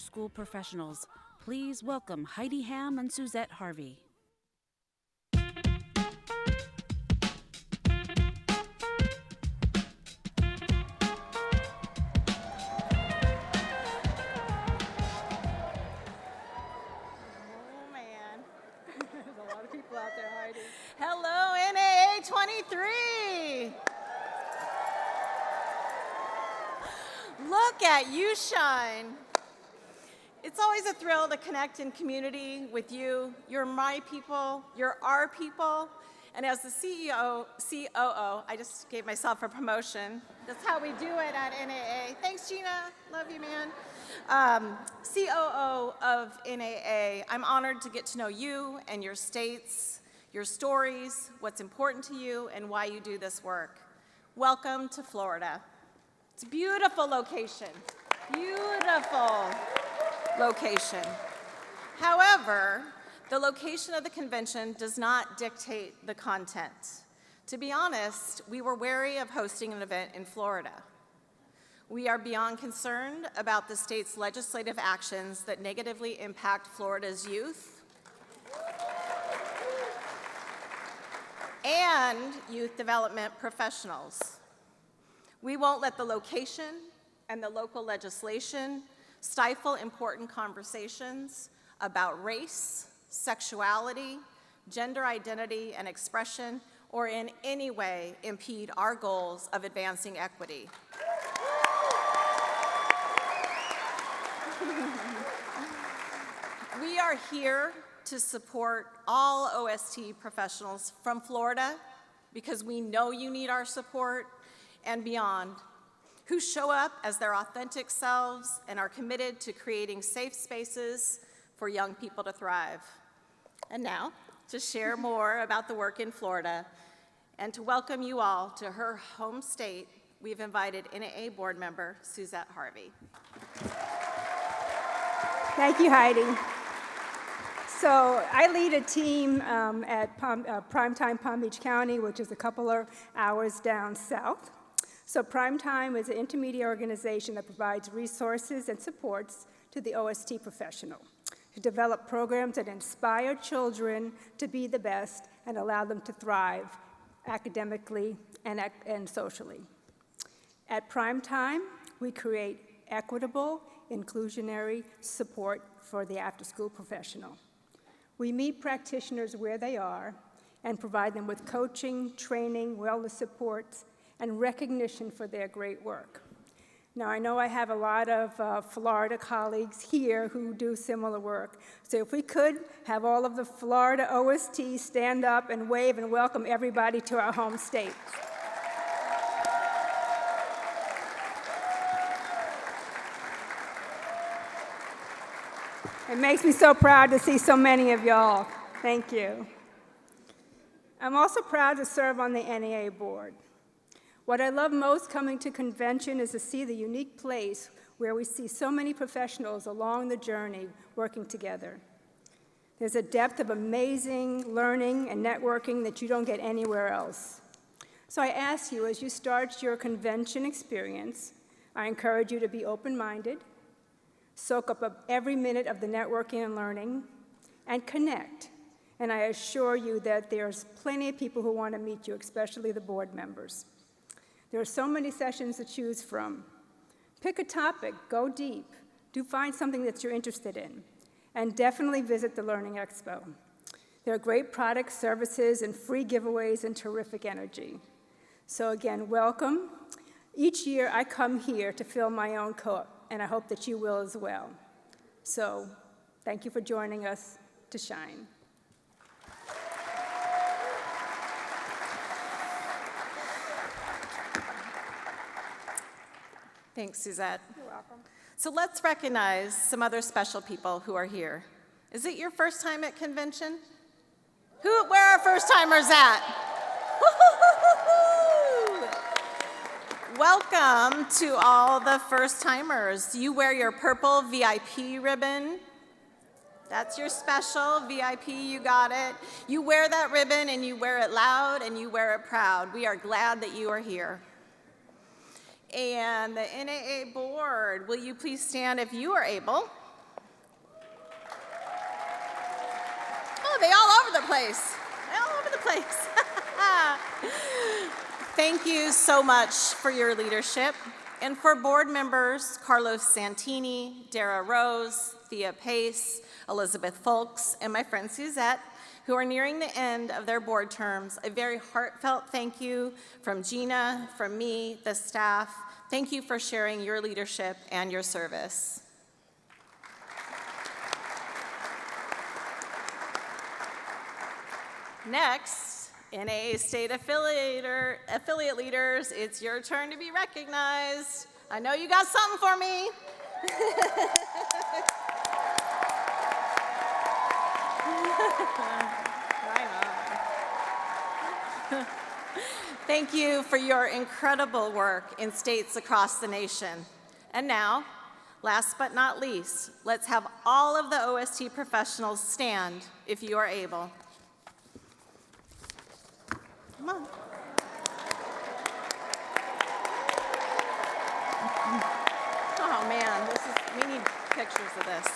Afterschool Professionals. Please welcome Heidi Ham and Suzette Harvey. Out there, Heidi. Hello, NAA23. Look at you shine. It's always a thrill to connect in community with you. You're my people, you're our people. And as the COO, I just gave myself a promotion. That's how we do it at NAA. Thanks, Gina. Love you, man. COO of NAA, I'm honored to get to know you and your states, your stories, what's important to you, and why you do this work. Welcome to Florida. It's a beautiful location. Beautiful location. However, the location of the convention does not dictate the content. To be honest, we were wary of hosting an event in Florida. We are beyond concerned about the state's legislative actions that negatively impact Florida's youth and youth development professionals. We won't let the location and the local legislation stifle important conversations about race, sexuality, gender identity and expression, or in any way impede our goals of advancing equity. We are here to support all OST professionals from Florida because we know you need our support and beyond, who show up as their authentic selves and are committed to creating safe spaces for young people to thrive. And now, to share more about the work in Florida and to welcome you all to her home state, we've invited NAA board member Suzette Harvey. Thank you, Heidi. So I lead a team at Primetime Palm Beach County, which is a couple of hours down south. So Primetime is an intermediate organization that provides resources and supports to the OST professional to develop programs that inspire children to be the best and allow them to thrive academically and socially. At Primetime, we create equitable, inclusionary support for the after-school professional. We meet practitioners where they are and provide them with coaching, training, wellness supports, and recognition for their great work. Now, I know I have a lot of Florida colleagues here who do similar work. So if we could have all of the Florida OSTs stand up and wave and welcome everybody to our home state. It makes me so proud to see so many of y'all. Thank you. I'm also proud to serve on the NAA board. What I love most coming to convention is to see the unique place where we see so many professionals along the journey working together. There's a depth of amazing learning and networking that you don't get anywhere else. So I ask you, as you start your convention experience, I encourage you to be open-minded, soak up every minute of the networking and learning, and connect. And I assure you that there's plenty of people who want to meet you, especially the board members. There are so many sessions to choose from. Pick a topic, go deep, do find something that you're interested in, and definitely visit the Learning Expo. There are great products, services, and free giveaways and terrific energy. So again, welcome. Each year I come here to fill my own cup, and I hope that you will as well. So thank you for joining us to shine. Thanks, Suzette. You're welcome. So let's recognize some other special people who are here. Is it your first time at convention? Where are first-timers at? Welcome to all the first-timers. You wear your purple VIP ribbon. That's your special VIP, you got it. You wear that ribbon and you wear it loud and you wear it proud. We are glad that you are here. And the NAA board, will you please stand if you are able? they all over the place. They're all over the place. Thank you so much for your leadership. And for board members, Carlos Santini, Dara Rose, Thea Pace, Elizabeth Folks, and my friend Suzette, who are nearing the end of their board terms, a very heartfelt thank you from Gina, from me, the staff. Thank you for sharing your leadership and your service. Next, NAA state affiliate leaders, it's your turn to be recognized. I know you got something for me. Thank you for your incredible work in states across the nation. And now, last but not least, let's have all of the OST professionals stand if you are able. Come on. Oh man, we need pictures of this.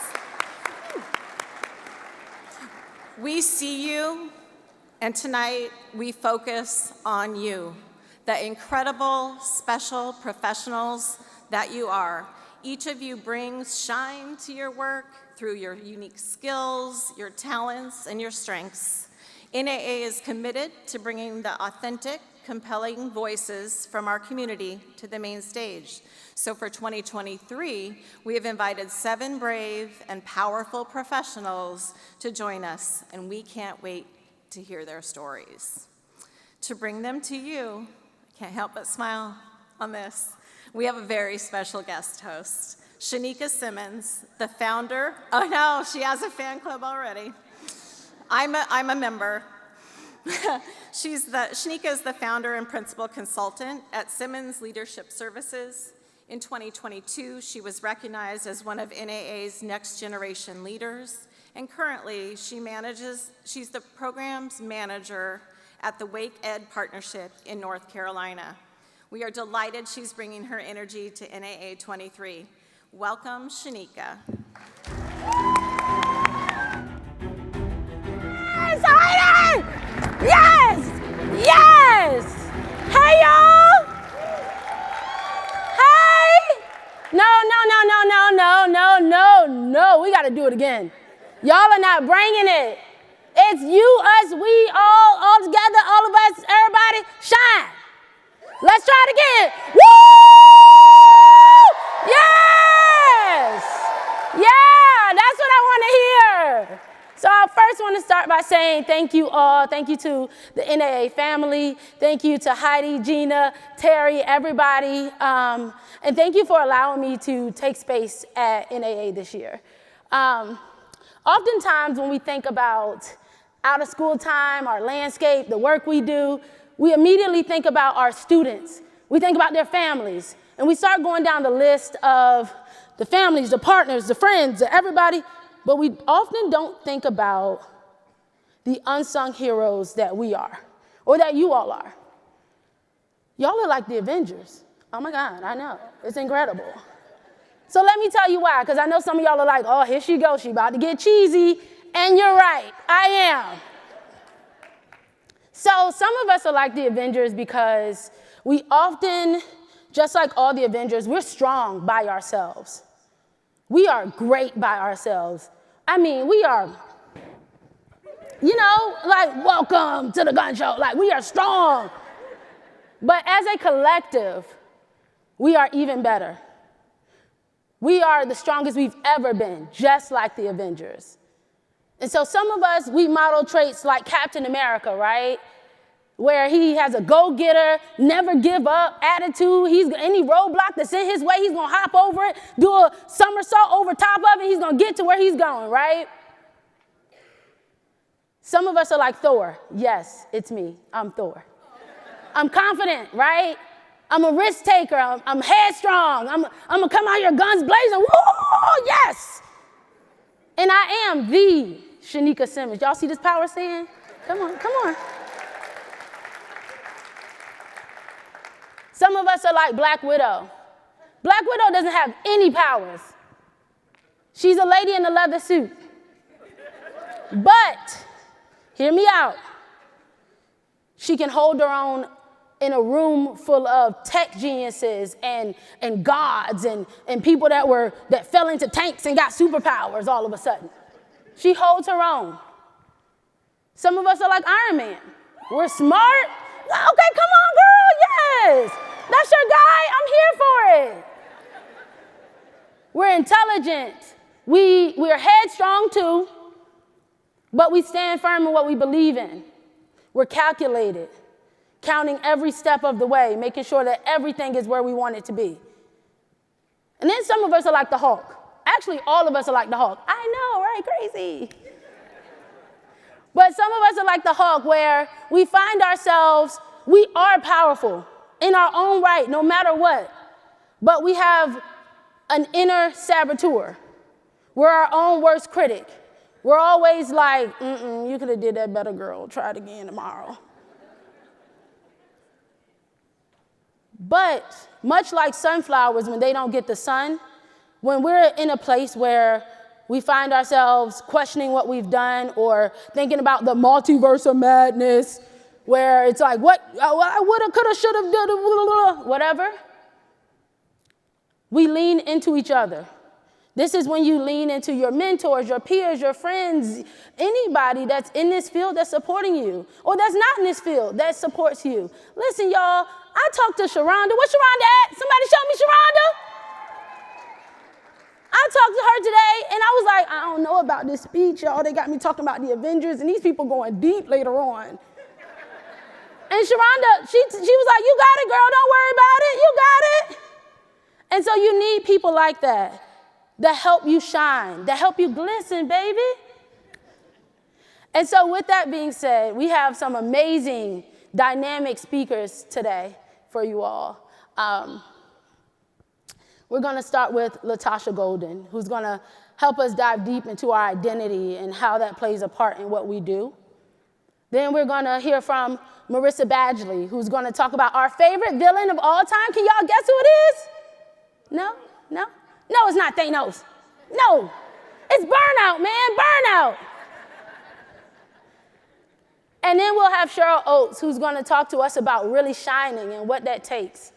We see you, and tonight we focus on you, the incredible, special professionals that you are. Each of you brings shine to your work through your unique skills, your talents, and your strengths. NAA is committed to bringing the authentic, compelling voices from our community to the main stage. So for 2023, we have invited 7 brave and powerful professionals to join us, and we can't wait to hear their stories. To bring them to you, I can't help but smile on this. We have a very special guest host, SHENEIKA Simmons, the founder. Oh no, she has a fan club already. I'm a member. SHENEIKA is the founder and principal consultant at Simmons Leadership Services. In 2022, she was recognized as one of NAA's next generation leaders, and currently she's the programs manager at the Wake Ed Partnership in North Carolina. We are delighted she's bringing her energy to NAA23. Welcome, SHENEIKA. Yes, HEIDI! Yes! Yes! Hey, y'all! Hey! No. We got to do it again. Y'all are not bringing it. It's you, us, we, all together, all of us, everybody, shine. Let's try it again. Woo! Yes! Yeah, that's what I want to hear. So I first want to start by saying thank you all. Thank you to the NAA family. Thank you to Heidi, Gina, Terry, everybody. And thank you for allowing me to take space at NAA this year. Oftentimes when we think about out of school time, our landscape, the work we do, we immediately think about our students. We think about their families. And we start going down the list of the families, the partners, the friends, everybody. But we often don't think about the unsung heroes that we are, or that you all are. Y'all are like the Avengers. Oh my God, I know, it's incredible. So let me tell you why, because I know some of y'all are like, oh, here she goes, she about to get cheesy, and you're right, I am. So some of us are like the Avengers because we often, just like all the Avengers, we're strong by ourselves. We are great by ourselves. I mean, we are, like, welcome to the gun show. Like, we are strong. But as a collective, we are even better. We are the strongest we've ever been, just like the Avengers. And so some of us, we model traits like Captain America, right? Where he has a go-getter, never give up attitude. Any roadblock that's in his way, he's going to hop over it, do a somersault over top of it. He's going to get to where he's going, right? Some of us are like Thor. Yes, it's me. I'm Thor. I'm confident, right? I'm a risk taker. I'm headstrong. I'm going to come out here guns blazing. Woo, yes. And I am the SHENEIKA Simmons. Y'all see this power stand? Come on. Some of us are like Black Widow. Black Widow doesn't have any powers. She's a lady in a leather suit. But Hear me out. She can hold her own in a room full of tech geniuses and gods and people that fell into tanks and got superpowers all of a sudden. She holds her own. Some of us are like Iron Man. We're smart. Okay, come on, girl, yes. That's your guy, I'm here for it. We're intelligent. We're headstrong too, but we stand firm in what we believe in. We're calculated, counting every step of the way, making sure that everything is where we want it to be. And then some of us are like the Hulk. Actually, all of us are like the Hulk. I know, right? Crazy. But some of us are like the Hulk, where we find ourselves, we are powerful in our own right, no matter what. But we have an inner saboteur. We're our own worst critic. We're always like, you could have did that better, girl. Try it again tomorrow. But much like sunflowers when they don't get the sun, when we're in a place where we find ourselves questioning what we've done or thinking about the multiverse of madness, where it's like, what, I woulda, coulda, shoulda, whatever. We lean into each other. This is when you lean into your mentors, your peers, your friends, anybody that's in this field that's supporting you, or that's not in this field that supports you. Listen, y'all, I talked to Sharonda. Where's Sharonda at? Somebody show me Sharonda. I talked to her today, and I was like, I don't know about this speech, y'all. They got me talking about the Avengers, and these people going deep later on. And Sharonda, she was like, you got it, girl. Don't worry about it. You got it. And so you need people like that help you shine, that help you glisten, baby. And so with that being said, we have some amazing, dynamic speakers today for you all. We're going to start with LATASHA Golden, who's going to help us dive deep into our identity and how that plays a part in what we do. Then we're going to hear from MARISSA Badgley, who's going to talk about our favorite villain of all time. Can y'all guess who it is? No? No? No, it's not Thanos. No. It's burnout, man, burnout. And then we'll have Cheryl Oates, who's going to talk to us about really shining and what that takes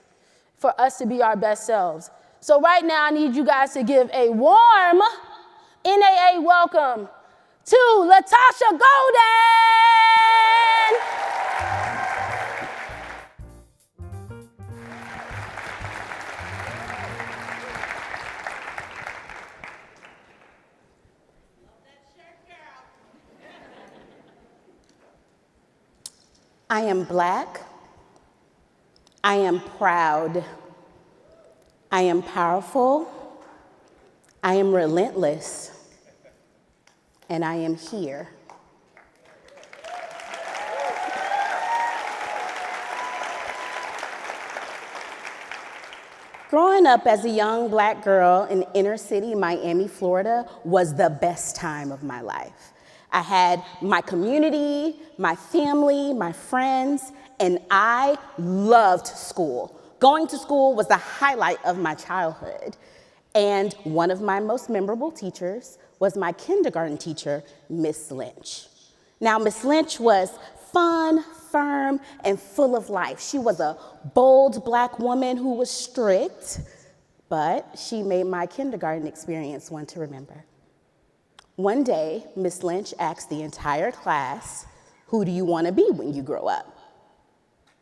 for us to be our best selves. So right now, I need you guys to give a warm NAA welcome to LATASHA Golden. I am Black, I am proud, I am powerful, I am relentless, and I am here. Growing up as a young Black girl in inner city Miami, Florida was the best time of my life. I had my community, my family, my friends, and I loved school. Going to school was the highlight of my childhood. And one of my most memorable teachers was my kindergarten teacher, Miss Lynch. Now, Miss Lynch was fun, firm, and full of life. She was a bold Black woman who was strict, but she made my kindergarten experience one to remember. One day, Miss Lynch asked the entire class, who do you want to be when you grow up?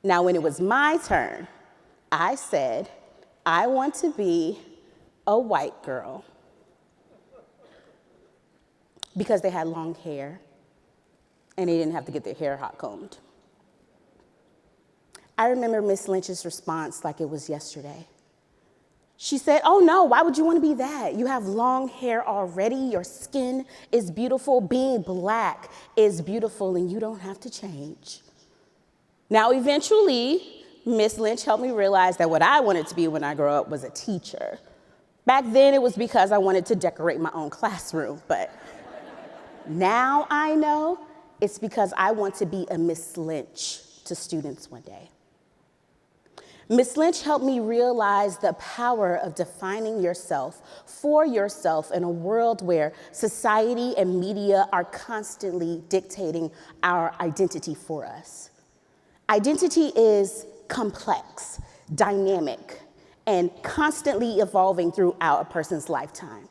Now, when it was my turn, I said, I want to be a white girl. Because they had long hair, and they didn't have to get their hair hot combed. I remember Miss Lynch's response like it was yesterday. She said, oh no, why would you want to be that? You have long hair already, your skin is beautiful, being Black is beautiful, and you don't have to change. Now, eventually, Miss Lynch helped me realize that what I wanted to be when I grew up was a teacher. Back then, it was because I wanted to decorate my own classroom, but now I know it's because I want to be a Miss Lynch to students one day. Ms. Lynch helped me realize the power of defining yourself for yourself in a world where society and media are constantly dictating our identity for us. Identity is complex, dynamic, and constantly evolving throughout a person's lifetime.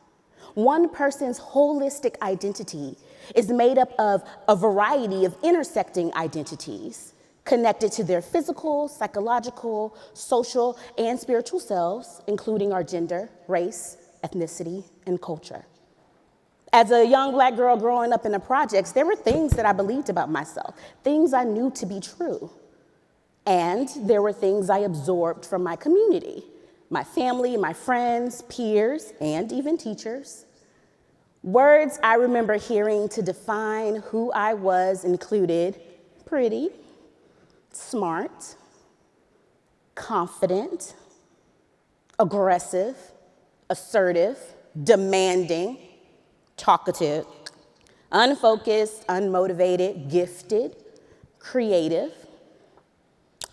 One person's holistic identity is made up of a variety of intersecting identities connected to their physical, psychological, social, and spiritual selves, including our gender, race, ethnicity, and culture. As a young Black girl growing up in the projects, there were things that I believed about myself, things I knew to be true. And there were things I absorbed from my community, my family, my friends, peers, and even teachers. Words I remember hearing to define who I was included pretty, smart, confident, aggressive, assertive, demanding, talkative, unfocused, unmotivated, gifted, creative.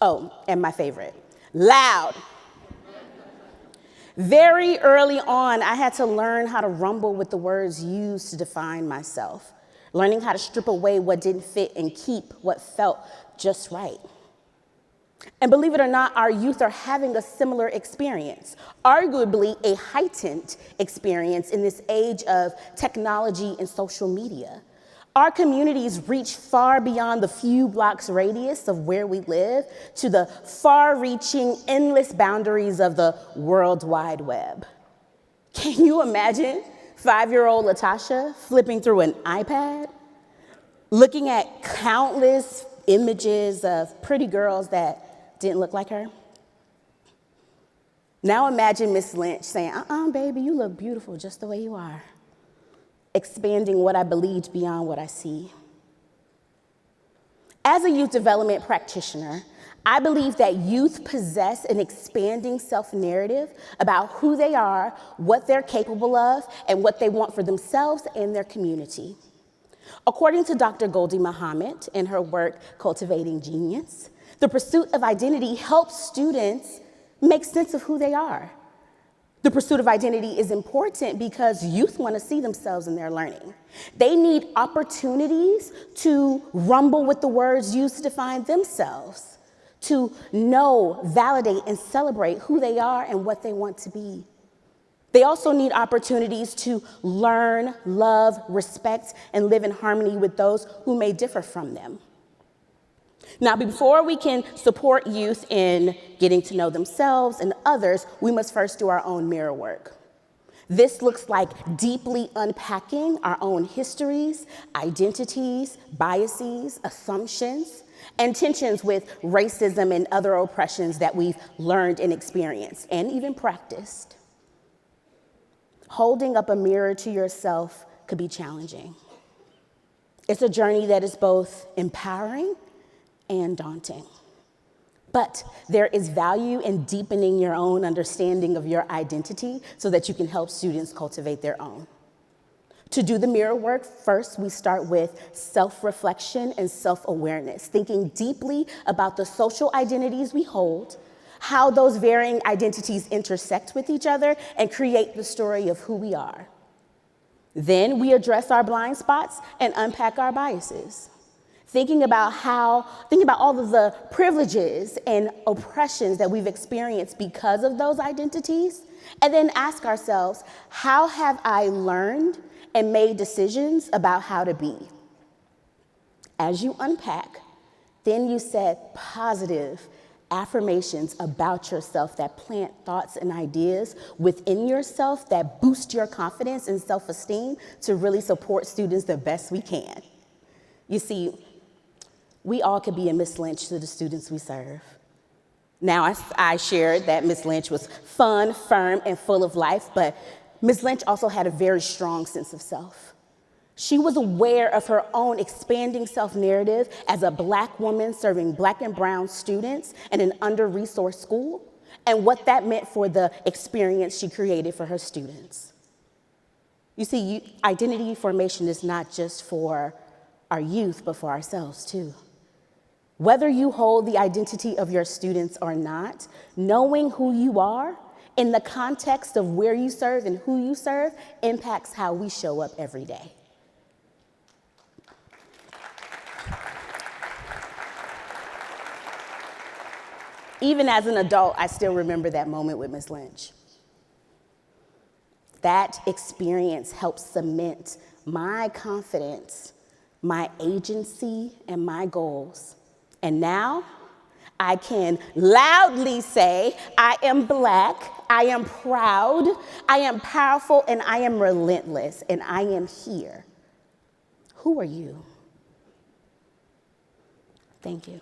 Oh, and my favorite, loud. Very early on, I had to learn how to rumble with the words used to define myself, learning how to strip away what didn't fit and keep what felt just right. And believe it or not, our youth are having a similar experience, arguably a heightened experience in this age of technology and social media. Our communities reach far beyond the few blocks radius of where we live to the far-reaching, endless boundaries of the World Wide Web. Can you imagine 5-year-old LATASHA flipping through an iPad, looking at countless images of pretty girls that didn't look like her? Now imagine Miss Lynch saying, baby, you look beautiful just the way you are, expanding what I believed beyond what I see. As a youth development practitioner, I believe that youth possess an expanding self-narrative about who they are, what they're capable of, and what they want for themselves and their community. According to Dr. Gholdy Muhammad in her work, Cultivating Genius, the pursuit of identity helps students make sense of who they are. The pursuit of identity is important because youth want to see themselves in their learning. They need opportunities to rumble with the words used to define themselves, to know, validate, and celebrate who they are and what they want to be. They also need opportunities to learn, love, respect, and live in harmony with those who may differ from them. Now, before we can support youth in getting to know themselves and others, we must first do our own mirror work. This looks like deeply unpacking our own histories, identities, biases, assumptions, and tensions with racism and other oppressions that we've learned and experienced, and even practiced. Holding up a mirror to yourself could be challenging. It's a journey that is both empowering and daunting. But there is value in deepening your own understanding of your identity so that you can help students cultivate their own. To do the mirror work, first we start with self-reflection and self-awareness, thinking deeply about the social identities we hold, how those varying identities intersect with each other and create the story of who we are. Then we address our blind spots and unpack our biases. Thinking about all of the privileges and oppressions that we've experienced because of those identities, and then ask ourselves, how have I learned and made decisions about how to be? As you unpack, then you set positive affirmations about yourself that plant thoughts and ideas within yourself that boost your confidence and self-esteem to really support students the best we can. You see, we all could be a Miss Lynch to the students we serve. Now, I shared that Miss Lynch was fun, firm, and full of life, but Miss Lynch also had a very strong sense of self. She was aware of her own expanding self-narrative as a Black woman serving Black and brown students in an under-resourced school, and what that meant for the experience she created for her students. You see, identity formation is not just for our youth, but for ourselves too. Whether you hold the identity of your students or not, knowing who you are in the context of where you serve and who you serve impacts how we show up every day. Even as an adult, I still remember that moment with Ms. Lynch. That experience helped cement my confidence, my agency, and my goals. And now, I can loudly say, I am Black, I am proud, I am powerful, and I am relentless, and I am here. Who are you? Thank you.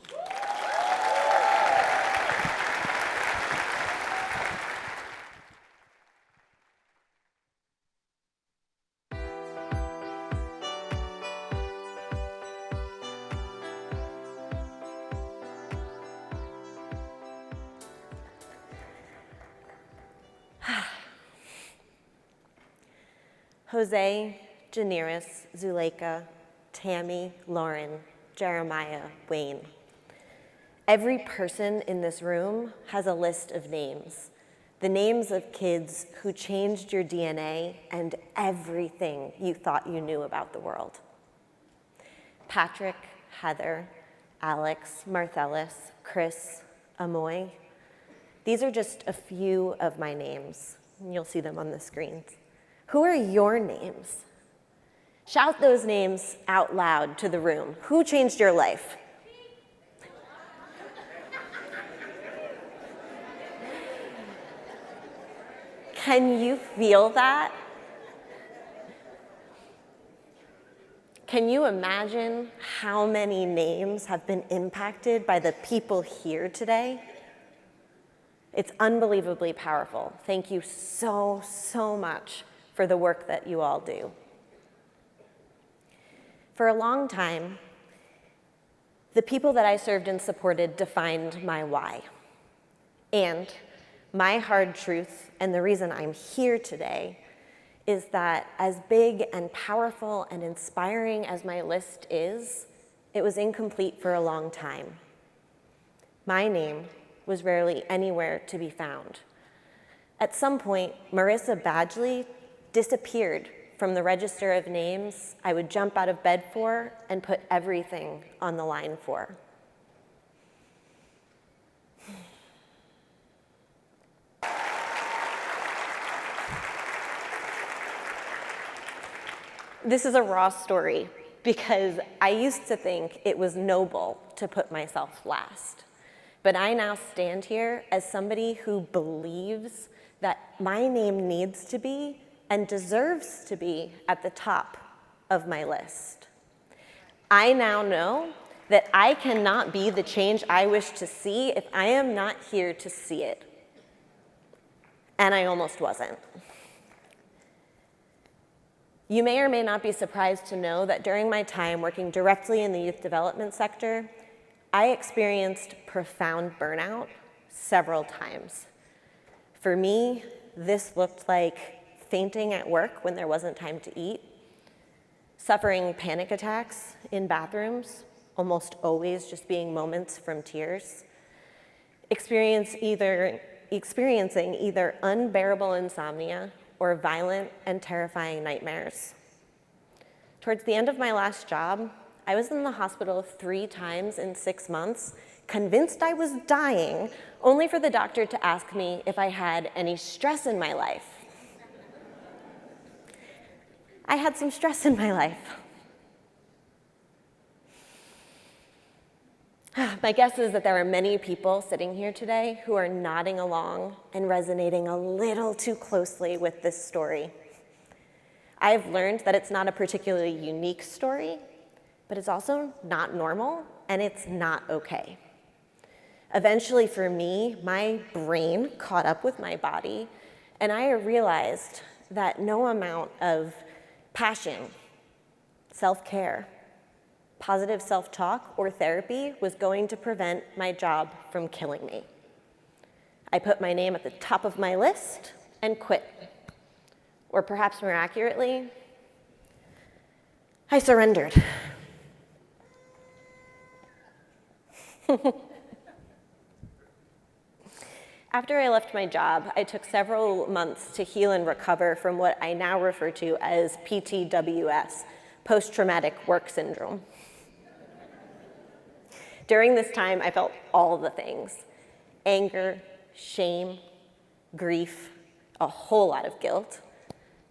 Jose, Janiris, Zuleika, Tammy, Lauren, Jeremiah, Wayne. Every person in this room has a list of names, the names of kids who changed your DNA and everything you thought you knew about the world. Patrick, Heather, Alex, Martellus, Chris, Amoy. These are just a few of my names. You'll see them on the screens. Who are your names? Shout those names out loud to the room. Who changed your life? Can you feel that? Can you imagine how many names have been impacted by the people here today? It's unbelievably powerful. Thank you so, so much for the work that you all do. For a long time, the people that I served and supported defined my why. And my hard truth, and the reason I'm here today, is that as big and powerful and inspiring as my list is, it was incomplete for a long time. My name was rarely anywhere to be found. At some point, MARISSA Badgley disappeared from the register of names I would jump out of bed for and put everything on the line for. This is a raw story because I used to think it was noble to put myself last. But I now stand here as somebody who believes that my name needs to be and deserves to be at the top of my list. I now know that I cannot be the change I wish to see if I am not here to see it. And I almost wasn't. You may or may not be surprised to know that during my time working directly in the youth development sector, I experienced profound burnout several times. For me, this looked like fainting at work when there wasn't time to eat, suffering panic attacks in bathrooms, almost always just being moments from tears, experiencing either unbearable insomnia or violent and terrifying nightmares. Towards the end of my last job, I was in the hospital 3 times in 6 months, convinced I was dying, only for the doctor to ask me if I had any stress in my life. I had some stress in my life. My guess is that there are many people sitting here today who are nodding along and resonating a little too closely with this story. I've learned that it's not a particularly unique story, but it's also not normal, and it's not okay. Eventually, for me, my brain caught up with my body, and I realized that no amount of passion, self-care, positive self-talk, or therapy was going to prevent my job from killing me. I put my name at the top of my list and quit. Or perhaps more accurately, I surrendered. After I left my job, I took several months to heal and recover from what I now refer to as PTWS, post-traumatic work syndrome. During this time, I felt all the things: anger, shame, grief, a whole lot of guilt,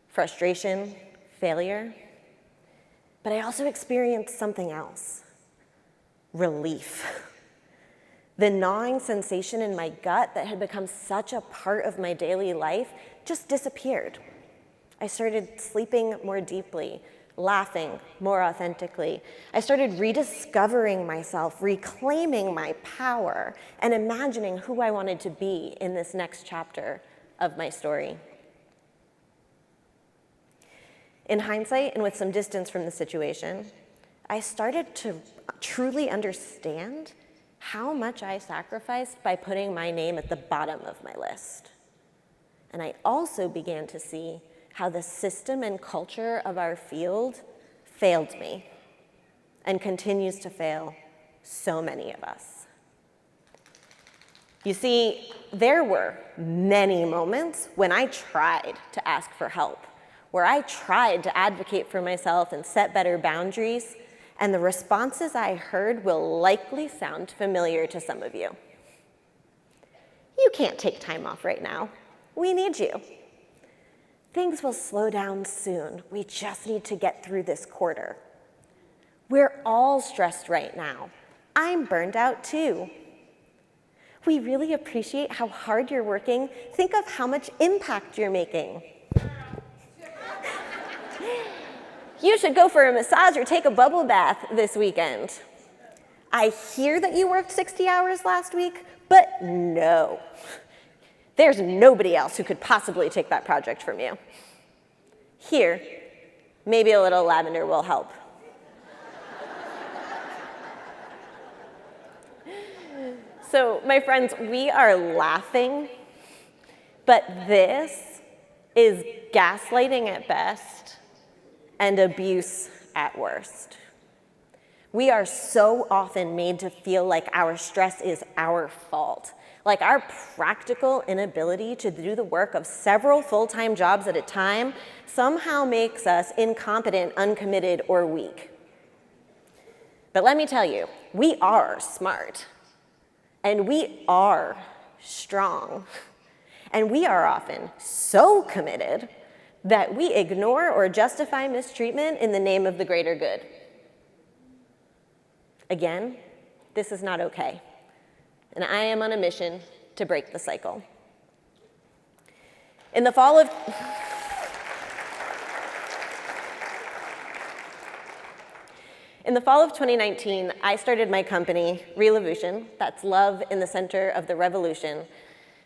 frustration, failure. But I also experienced something else: relief. The gnawing sensation in my gut that had become such a part of my daily life just disappeared. I started sleeping more deeply, laughing more authentically. I started rediscovering myself, reclaiming my power, and imagining who I wanted to be in this next chapter of my story. In hindsight, and with some distance from the situation, I started to truly understand how much I sacrificed by putting my name at the bottom of my list. And I also began to see how the system and culture of our field failed me and continues to fail so many of us. You see, there were many moments when I tried to ask for help, where I tried to advocate for myself and set better boundaries, and the responses I heard will likely sound familiar to some of you. You can't take time off right now. We need you. Things will slow down soon. We just need to get through this quarter. We're all stressed right now. I'm burned out too. We really appreciate how hard you're working. Think of how much impact you're making. You should go for a massage or take a bubble bath this weekend. I hear that you worked 60 hours last week, but no. There's nobody else who could possibly take that project from you. Here, maybe a little lavender will help. So, my friends, we are laughing, but this is gaslighting at best and abuse at worst. We are so often made to feel like our stress is our fault, like our practical inability to do the work of several full-time jobs at a time somehow makes us incompetent, uncommitted, or weak. But let me tell you, we are smart, and we are strong, and we are often so committed that we ignore or justify mistreatment in the name of the greater good. Again, this is not okay, and I am on a mission to break the cycle. In the fall of 2019, I started my company, Revolution, that's love in the center of the revolution,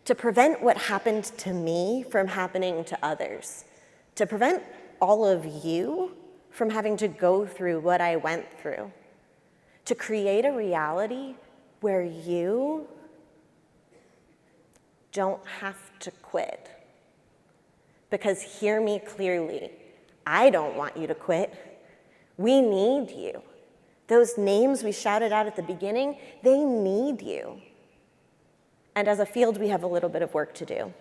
to prevent what happened to me from happening to others, to prevent all of you from having to go through what I went through, to create a reality where you don't have to quit. Because hear me clearly, I don't want you to quit. We need you. Those names we shouted out at the beginning, they need you. And as a field, we have a little bit of work to do.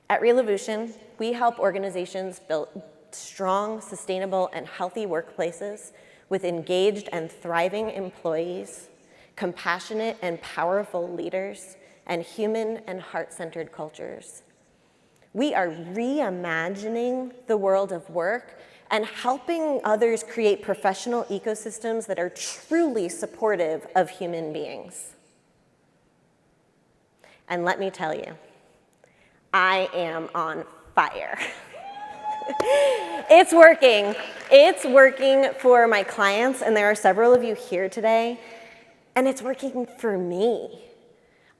At Revolution, we help organizations build strong, sustainable, and healthy workplaces with engaged and thriving employees, compassionate and powerful leaders, and human and heart-centered cultures. We are reimagining the world of work and helping others create professional ecosystems that are truly supportive of human beings. And let me tell you, I am on fire. It's working. It's working for my clients, and there are several of you here today, and it's working for me.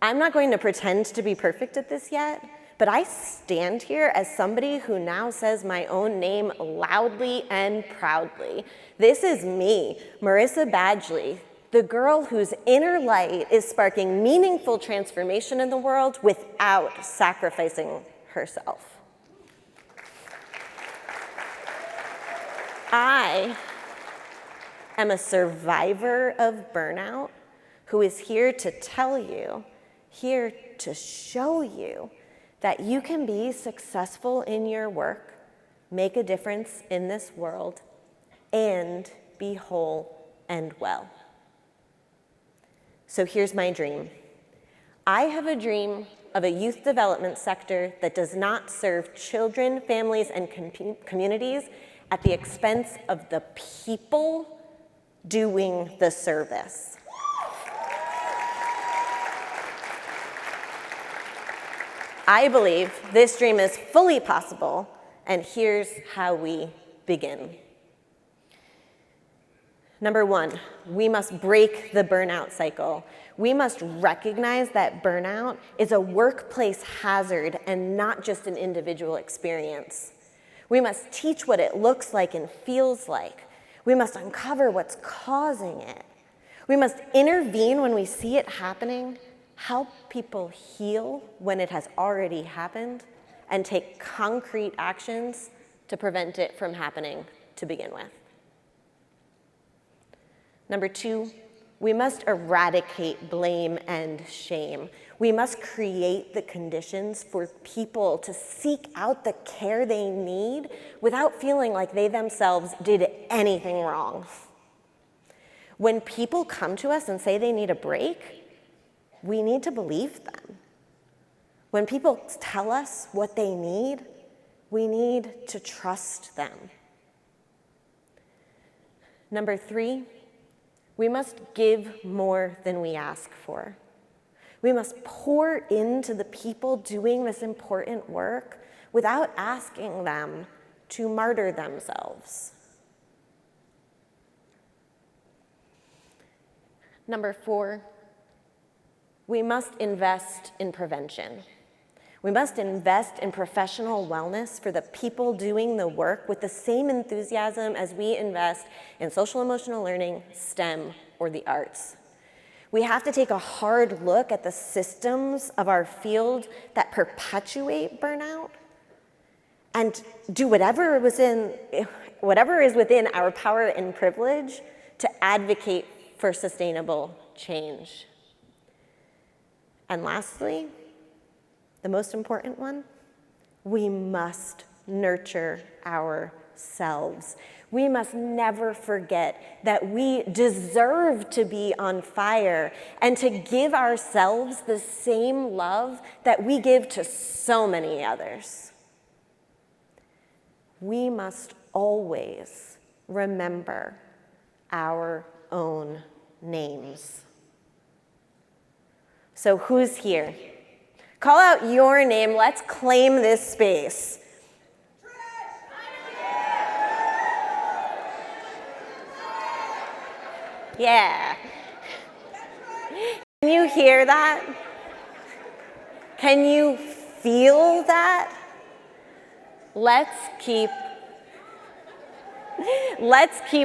I'm not going to pretend to be perfect at this yet, but I stand here as somebody who now says my own name loudly and proudly. This is me, MARISSA BADGLEY, the girl whose inner light is sparking meaningful transformation in the world without sacrificing herself. am a survivor of burnout who is here to tell you, here to show you that you can be successful in your work, make a difference in this world, and be whole and well. So here's my dream. I have a dream of a youth development sector that does not serve children, families, and communities at the expense of the people doing the service. I believe this dream is fully possible, and here's how we begin. Number one, we must break the burnout cycle. We must recognize that burnout is a workplace hazard and not just an individual experience. We must teach what it looks like and feels like. We must uncover what's causing it. We must intervene when we see it happening, help people heal when it has already happened, and take concrete actions to prevent it from happening to begin with. Number two, we must eradicate blame and shame. We must create the conditions for people to seek out the care they need without feeling like they themselves did anything wrong. When people come to us and say they need a break, we need to believe them. When people tell us what they need, we need to trust them. Number three, we must give more than we ask for. We must pour into the people doing this important work without asking them to martyr themselves. Number four, we must invest in prevention. We must invest in professional wellness for the people doing the work with the same enthusiasm as we invest in social emotional learning, STEM, or the arts. We have to take a hard look at the systems of our field that perpetuate burnout and do whatever is within our power and privilege to advocate for sustainable change. And lastly, the most important one, we must nurture ourselves. We must never forget that we deserve to be on fire and to give ourselves the same love that we give to so many others. We must always remember our own names. So who's here? Call out your name. Let's claim this space. Yeah. Can you hear that? Can you feel that? Let's keep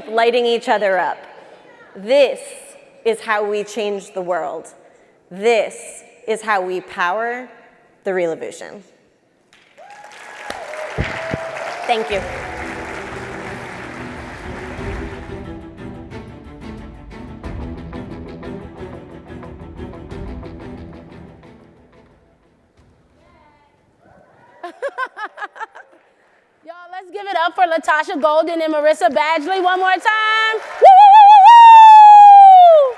lighting each other up. This is how we change the world. This is how we power the revolution. Thank you. Y'all, let's give it up for LATASHA Golden and MARISSA Badgley one more time. Woo, woo, woo, woo, woo!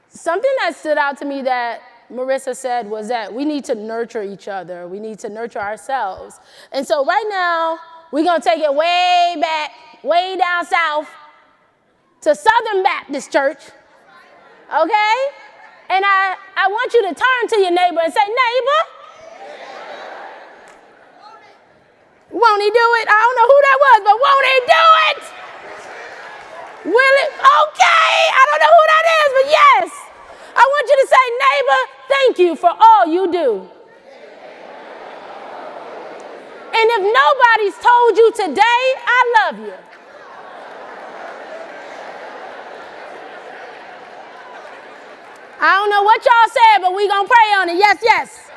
Something that stood out to me that MARISSA said was that we need to nurture each other. We need to nurture ourselves. And so right now, we're going to take it way back, way down south to Southern Baptist Church, okay? And I want you to turn to your neighbor and say, neighbor, won't he do it? I don't know who that was, but won't he do it? Will it? Okay, I don't know who that is, but yes. I want you to say, neighbor, thank you for all you do. And if nobody's told you today, I love you. I don't know what y'all said, but we gonna pray on it. Yes, yes.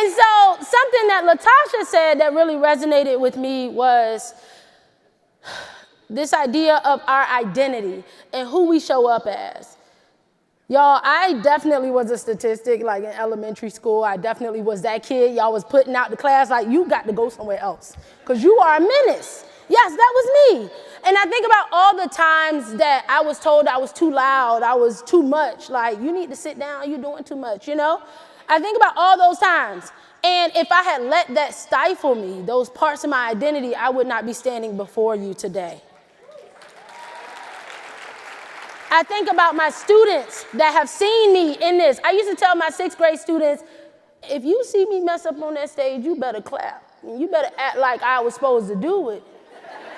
And so something that LATASHA said that really resonated with me was this idea of our identity and who we show up as. Y'all, I definitely was a statistic, like in elementary school. I definitely was that kid. Y'all was putting out the class like, you got to go somewhere else because you are a menace. Yes, that was me. And I think about all the times that I was told I was too loud, I was too much, like, you need to sit down, you're doing too much, you know? I think about all those times. And if I had let that stifle me, those parts of my identity, I would not be standing before you today. I think about my students that have seen me in this. I used to tell my 6th grade students, if you see me mess up on that stage, you better clap. You better act like I was supposed to do it.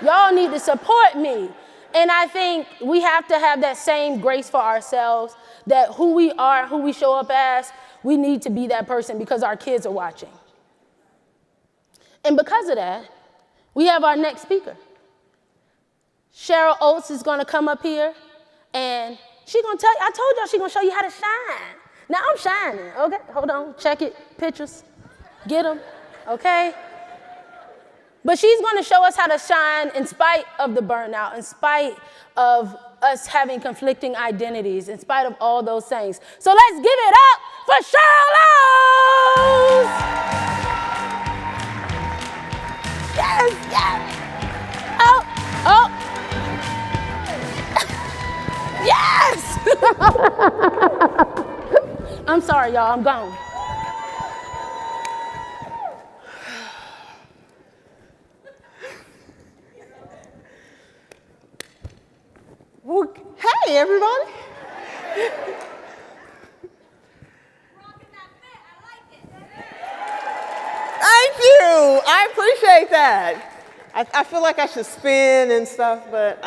Y'all need to support me. And I think we have to have that same grace for ourselves, that who we are, who we show up as, we need to be that person because our kids are watching. And because of that, we have our next speaker. Cheryl Oates is going to come up here. And she's going to tell you, I told y'all she's going to show you how to shine. Now, I'm shining, okay? Hold on, check it, pictures, get them, okay? But she's going to show us how to shine in spite of the burnout, in spite of us having conflicting identities, in spite of all those things. So let's give it up for Cheryl Oates! Yes, yes. Oh. Yes! I'm sorry, y'all, I'm gone. Well, hey, everybody. Thank you. I appreciate that. I feel like I should spin and stuff, but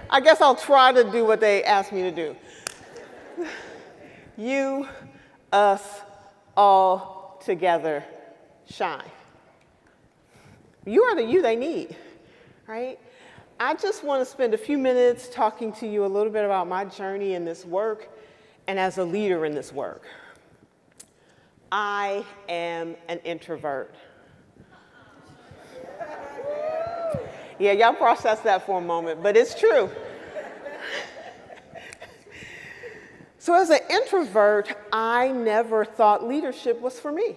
I guess I'll try to do what they asked me to do. You, us, all together shine. You are the you they need, right? I just want to spend a few minutes talking to you a little bit about my journey in this work and as a leader in this work. I am an introvert. Yeah, y'all process that for a moment, but it's true. So as an introvert, I never thought leadership was for me,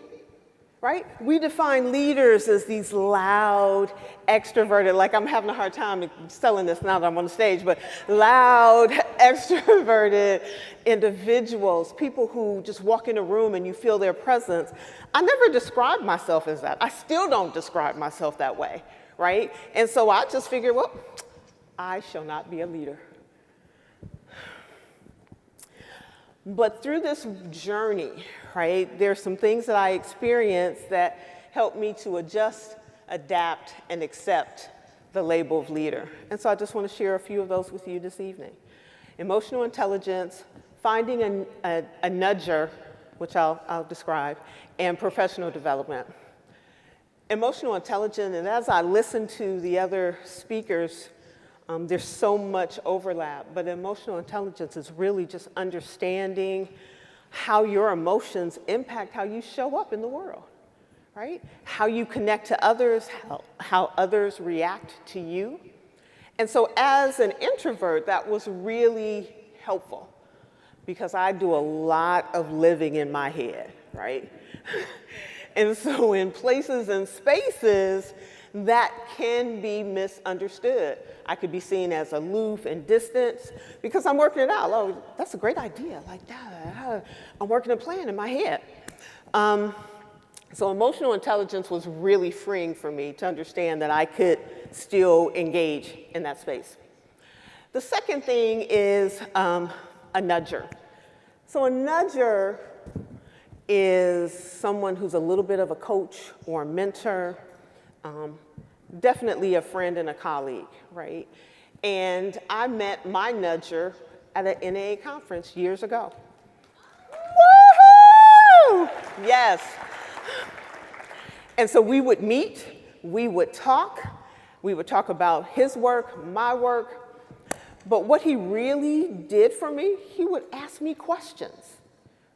right? We define leaders as these loud, extroverted, like I'm having a hard time selling this now that I'm on the stage, but loud, extroverted individuals, people who just walk in a room and you feel their presence. I never described myself as that. I still don't describe myself that way, right? And so I just figured, well, I shall not be a leader. But through this journey, right, there's some things that I experienced that helped me to adjust, adapt, and accept the label of leader. And so I just want to share a few of those with you this evening. Emotional intelligence, finding a nudger, which I'll describe, and professional development. Emotional intelligence, and as I listen to the other speakers, there's so much overlap, but emotional intelligence is really just understanding how your emotions impact how you show up in the world, right? How you connect to others, how others react to you. And so as an introvert, that was really helpful because I do a lot of living in my head, right? And so in places and spaces, that can be misunderstood. I could be seen as aloof and distant because I'm working it out. Oh, that's a great idea, like that. I'm working a plan in my head. So emotional intelligence was really freeing for me to understand that I could still engage in that space. The second thing is a nudger. So a nudger is someone who's a little bit of a coach or a mentor, definitely a friend and a colleague, right? And I met my nudger at an NAA conference years ago. Woohoo! Yes. And so we would meet, we would talk about his work, my work, but what he really did for me, he would ask me questions,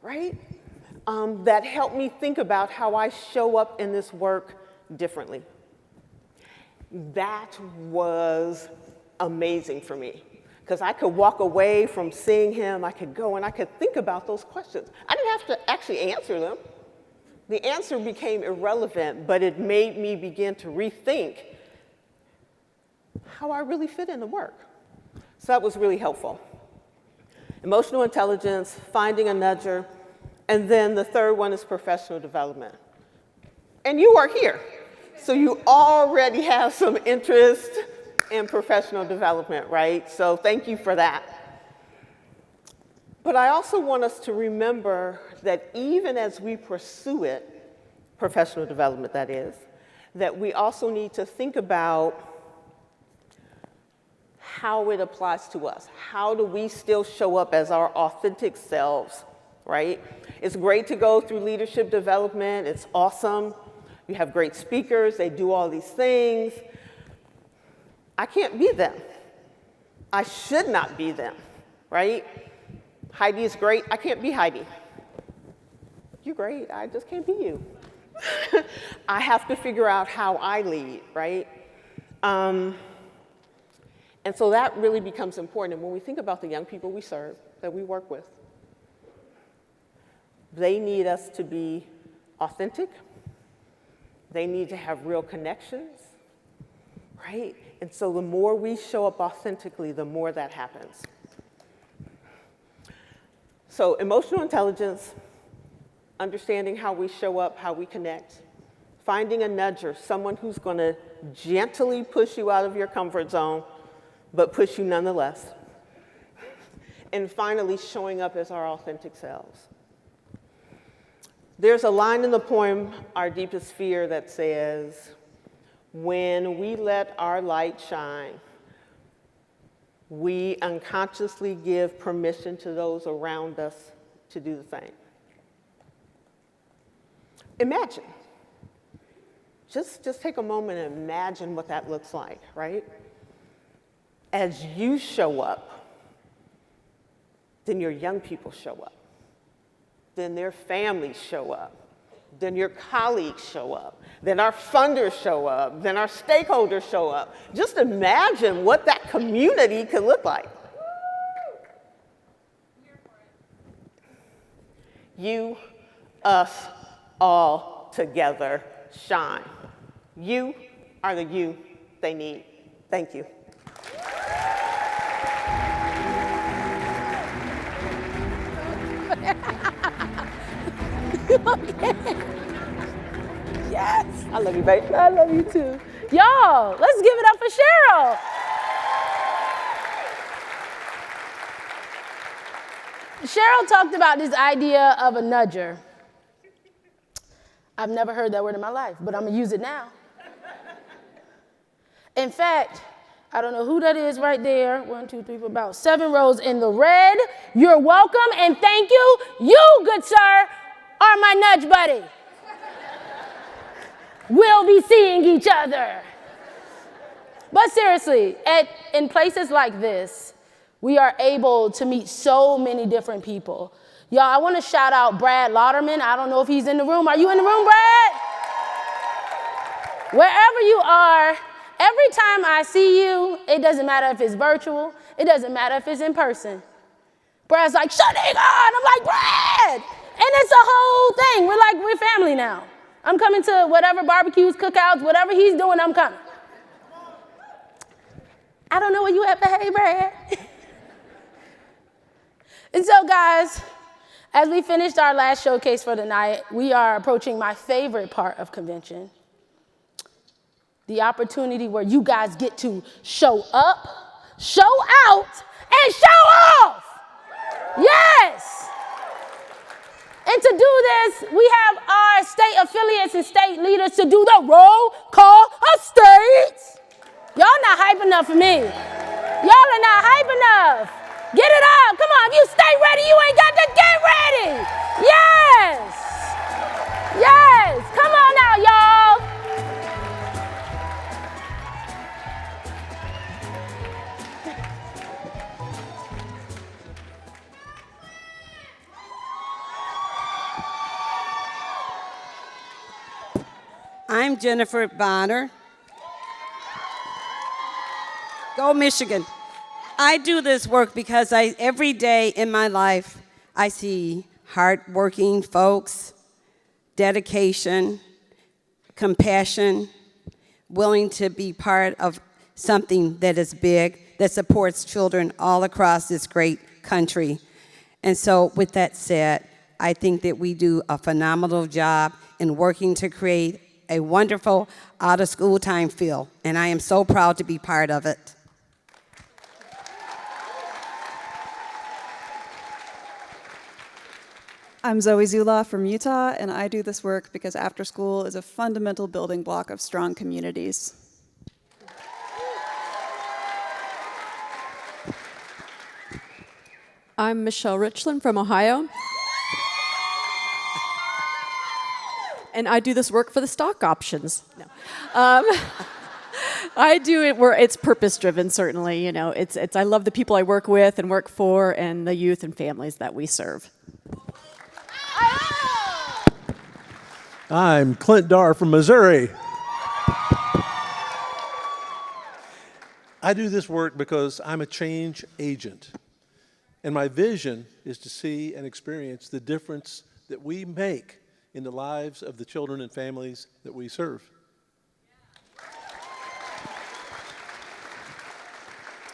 right? that helped me think about how I show up in this work differently. That was amazing for me, because I could walk away from seeing him, I could go and I could think about those questions. I didn't have to actually answer them. The answer became irrelevant, but it made me begin to rethink how I really fit in the work. So that was really helpful. Emotional intelligence, finding a nudger, and then the third one is professional development. And you are here, so you already have some interest in professional development, right? So thank you for that. But I also want us to remember that even as we pursue it, professional development that is, that we also need to think about how it applies to us. How do we still show up as our authentic selves, right? It's great to go through leadership development. It's awesome. You have great speakers. They do all these things. I can't be them. I should not be them, right? HEIDI is great. I can't be HEIDI. You're great. I just can't be you. I have to figure out how I lead, right? And so that really becomes important. And when we think about the young people we serve, that we work with, they need us to be authentic. They need to have real connections, right? And so the more we show up authentically, the more that happens. So emotional intelligence, understanding how we show up, how we connect, finding a nudger, someone who's going to gently push you out of your comfort zone, but push you nonetheless. And finally, showing up as our authentic selves. There's a line in the poem, Our Deepest Fear, that says, when we let our light shine, we unconsciously give permission to those around us to do the same. Imagine. Just take a moment and imagine what that looks like, right? As you show up, then your young people show up. Then their families show up. Then your colleagues show up. Then our funders show up. Then our stakeholders show up. Just imagine what that community could look like. You, us, all together shine. You are the you they need. Thank you. Okay. Yes. I love you, baby. I love you too. Y'all, let's give it up for Cheryl. Cheryl talked about this idea of a nudger. I've never heard that word in my life, but I'm going to use it now. In fact, I don't know who that is right there. 1, 2, 3, 4, about 7 rows in the red. You're welcome and thank you. You, good sir, are my nudge buddy. We'll be seeing each other. But seriously, in places like this, we are able to meet so many different people. Y'all, I want to shout out Brad Lauderman. I don't know if he's in the room. Are you in the room, Brad? Wherever you are, every time I see you, it doesn't matter if it's virtual. It doesn't matter if it's in person. Brad's like, SHENEIKA! And I'm like, Brad! And it's a whole thing. We're family now. I'm coming to whatever barbecues, cookouts, whatever he's doing, I'm coming. I don't know where you at, but hey, Brad. And so, guys, as we finished our last showcase for the night, we are approaching my favorite part of convention, the opportunity where you guys get to show up, show out, and show off. Yes. And to do this, we have our state affiliates and state leaders to do the roll call of states. Y'all not hype enough for me. Y'all are not hype enough. Get it up. Come on. If you stay ready, you ain't got to get ready. Yes. Yes. Come on now, y'all. I'm Jennifer Bonner. Go Michigan. I do this work because every day in my life, I see hardworking folks, dedication, compassion, willing to be part of something that is big, that supports children all across this great country. And so with that said, I think that we do a phenomenal job in working to create a wonderful out-of-school time feel, and I am so proud to be part of it. I'm Zoe ZULAUF from Utah, and I do this work because after school is a fundamental building block of strong communities. I'm Michelle RITCHLIN from Ohio. And I do this work for the stock options. No. I do it where it's purpose-driven, certainly. You know, I love the people I work with and work for and the youth and families that we serve. I'm CLINT DARR from Missouri. I do this work because I'm a change agent. And my vision is to see and experience the difference that we make in the lives of the children and families that we serve.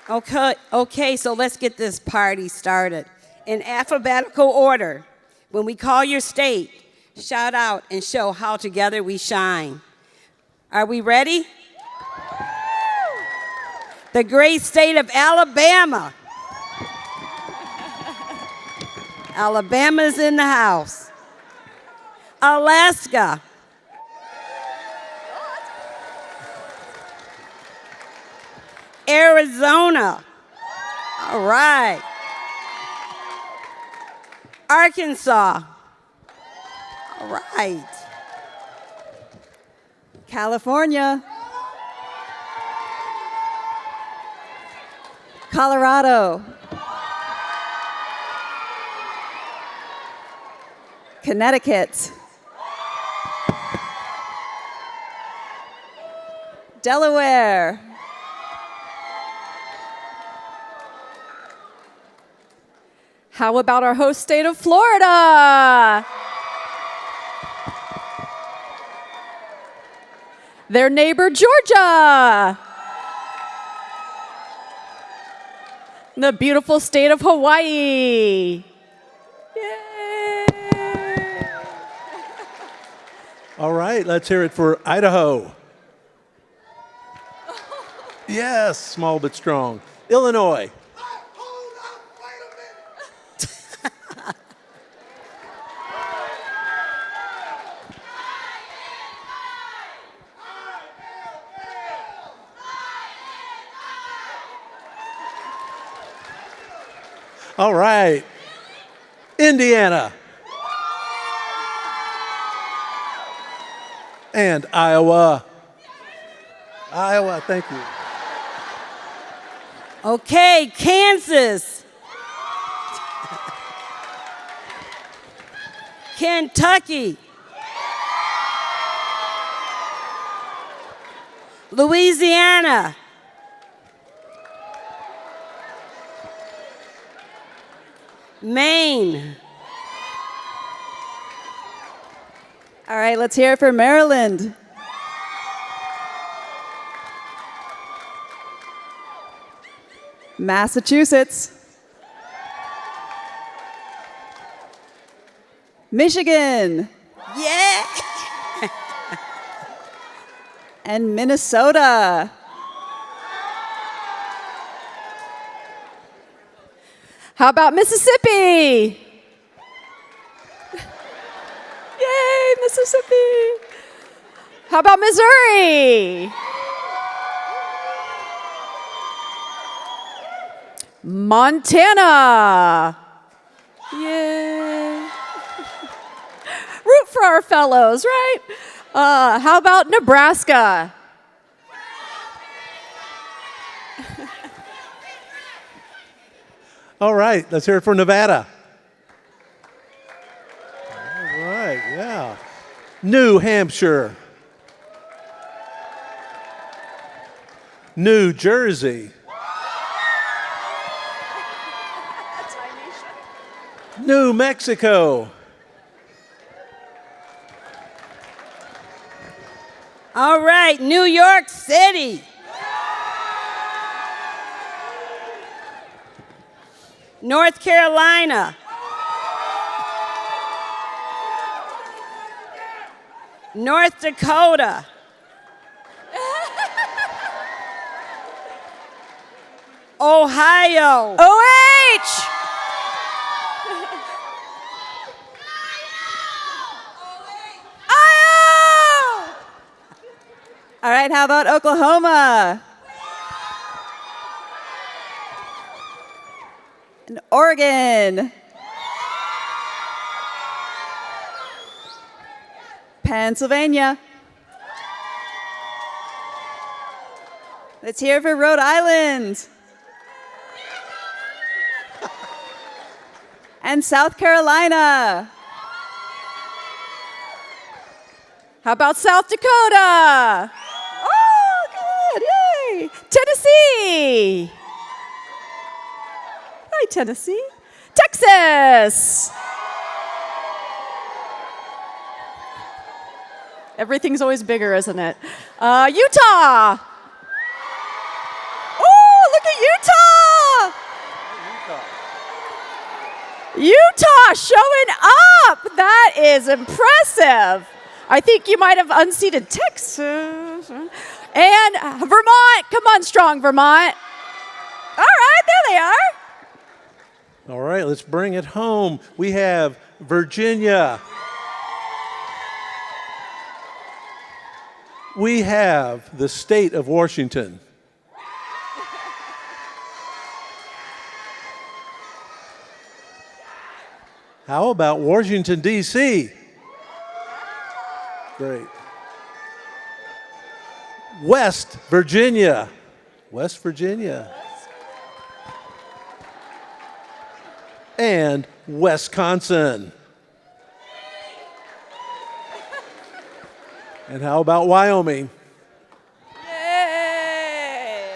Okay, so let's get this party started. In alphabetical order, when we call your state, shout out and show how together we shine. Are we ready? The great state of Alabama. Alabama's in the house. Alaska. Arizona. All right. Arkansas. All right. California. Colorado. Connecticut. Delaware. How about our host state of Florida? Their neighbor, Georgia. The beautiful state of Hawaii. Yay! All right, let's hear it for Idaho. Yes, small but strong. Illinois. All right, Indiana. And Iowa. Iowa, thank you. Okay, Kansas. Kentucky. Louisiana. Maine. All right, let's hear it for Maryland. Massachusetts. Michigan. Yeah. And Minnesota. How about Mississippi? Yay, Mississippi. How about Missouri? Montana. Yay. Root for our fellows, right? How about Nebraska? All right, let's hear it for Nevada. All right, yeah. New Hampshire. New Jersey. New Mexico. All right, New York City. North Carolina. North Dakota. Ohio. OH! All right, how about Oklahoma? And Oregon. Pennsylvania. Let's hear it for Rhode Island. And South Carolina. How about South Dakota? Oh, good, yay. Tennessee. Hi, Tennessee. Texas. Everything's always bigger, isn't it? Utah. Oh, look at Utah. Utah showing up. That is impressive. I think you might have unseated Texas. And Vermont. Come on, strong Vermont. All right, there they are. All right, let's bring it home. We have Virginia. We have the state of Washington. How about Washington, D.C.? Great. West Virginia. West Virginia. And Wisconsin. And how about Wyoming? Yay!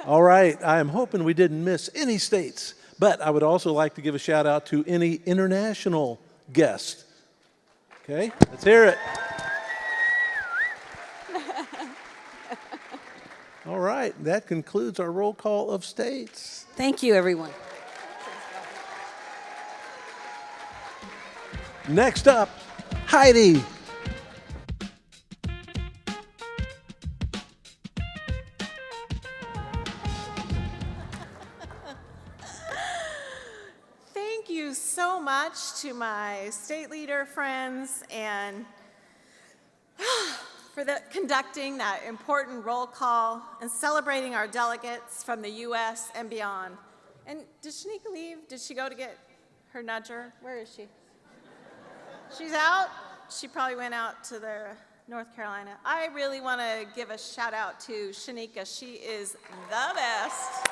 All right, I am hoping we didn't miss any states, but I would also like to give a shout out to any international guests. Okay, let's hear it. All right, that concludes our roll call of states. Thank you, everyone. Next up, HEIDI. Thank you so much to my state leader friends and for conducting that important roll call and celebrating our delegates from the U.S. and beyond. And did SHENEIKA leave? Did she go to get her nudger? Where is she? She's out? She probably went out to North Carolina. I really want to give a shout out to SHENEIKA. She is the best.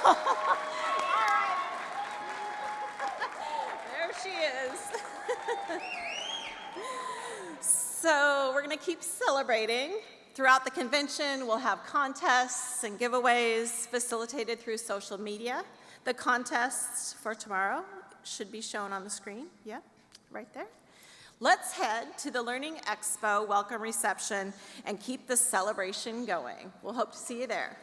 Oh, all right. There she is. So we're going to keep celebrating. Throughout the convention, we'll have contests and giveaways facilitated through social media. The contests for tomorrow should be shown on the screen. Yeah, right there. Let's head to the Learning Expo welcome reception and keep the celebration going. We'll hope to see you there.